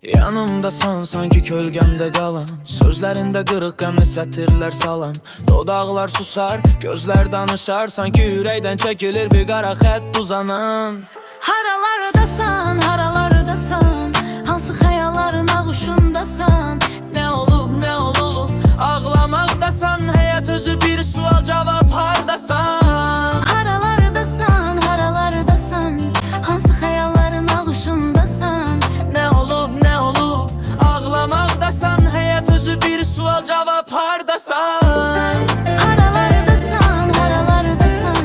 Yanımdasan sanki kölgemde qalan, sözlərində qırıq qəmli sətirlər salan. Dodaqlar susar, gözlər danışar, sanki ürəkdən çəkilir bir qara xətt uzanan. Haralardasan, haralardasan, hansı xəyalların ağuşundasan? Nə olub, nə olub? Ağlamaqdasan, həyat özü bir sual cavab hardasan? Haralardasan, haralardasan, hansı xəyalların ağuşundasan? Nə olub, nə olub? Ağlamaqdasan, həyat özü bir sual cavab hardasan? Haralardasan, haralardasan,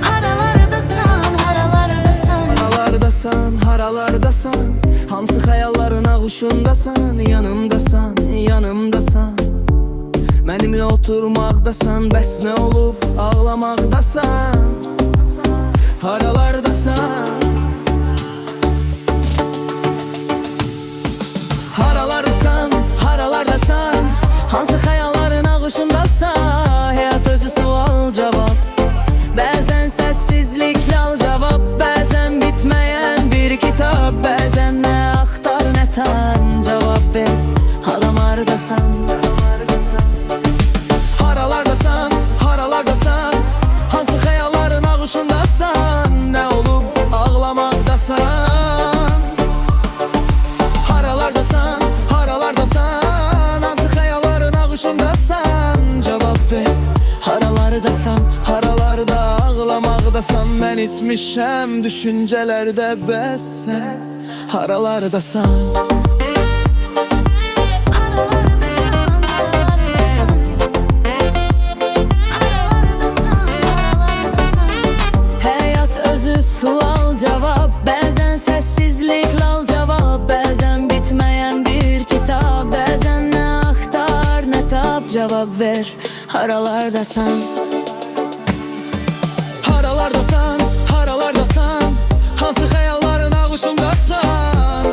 haralardasan, haralardasan, Haralardasan, haralardasan, hansı xəyalların ağuşundasan? Yanımdasan, yanımdasan, mənimlə oturmaqdasan. Bəs nə olub? Ağlamaqdasan, haralardasan. Haralardasan, haralardasan, hansı xəyalların ağuşundasan? Həyat özü sual cavab, bəzən səssizlik lal cavab, bəzən bitməyən bir kitab, bəzən nə axtar nə tan cavab ver. Haralardasan, haralardasan, haralardasan, hansı xəyalların ağuşundasan? Nə olub? Ağlamaqdasan. Haralardasan, haralardasan, hansı xəyalların ağuşundasan? Cavab ver. Haralardasan, haralarda ağlamaqdasan. Mən itmişəm düşüncələrdə, bəs sən haralardasan. həyat özü sual cavab, bəzən səssizlik lal cavab, bəzən bitməyən bir kitab, bəzən nə axtar nə tap cavab ver. Haralardasan, Haralardasan, haralardasan, hansı xəyalların ağuşundasan?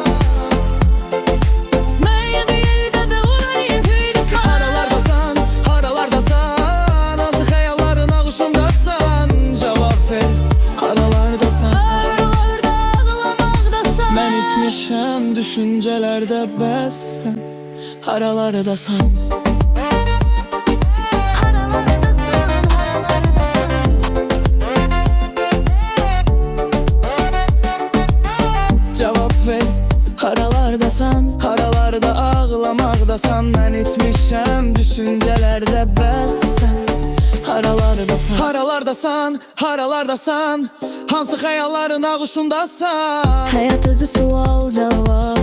müəyyən yerdə də olayım hüydüsən. Haralardasan, haralardasan, hansı xəyalların ağuşundasan? Cavab ver. Haralardasan. Haralarda ağlamaqdasan, Mən itmişəm düşüncələrdə, bəs sən haralardasan. haralardasan, haralardasan, Cavab ver. Haralardasan, haralarda ağlamaqdasan. Mən itmişəm düşüncələrdə, bəs sən haralardasan. Haralardasan, haralardasan, hansı xəyalların ağuşundasan? həyat özü sual cavab,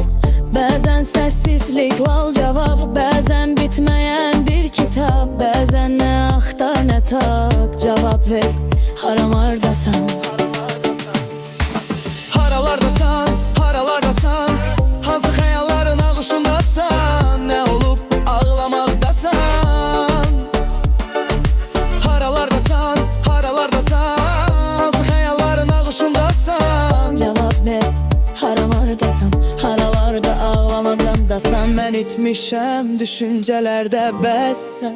bəzən səssizlik lal cavab, bəzən bitməyən bir kitab, bəzən nə axtar nə tap cavab ver. Haralardasan, Haralardasan, haralardasan, hansı xəyalların ağuşundasan? Nə olub? Ağlamaqdasan. Haralardasan, haralardasan, hansı xəyalların ağuşundasan? cavab ver. Haralardasan, haralarda ağlamaqdasan. Mən itmişəm düşüncələrdə, bəs sən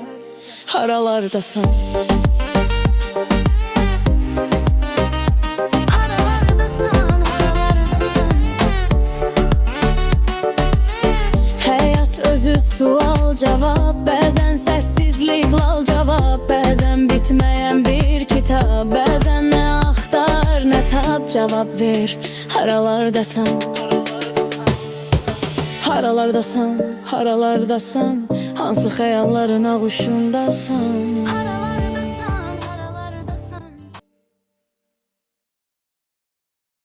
haralardasan. Haralardasan, haralardasan, həyat özü sual cavab, bəzən səssizlik lal cavab, bəzən bitməyən bir kitab, bəzən nə axtar nə tap cavab ver. Haralardasan, haralardasan, haralardasan, hansı xəyalların ağuşundasan?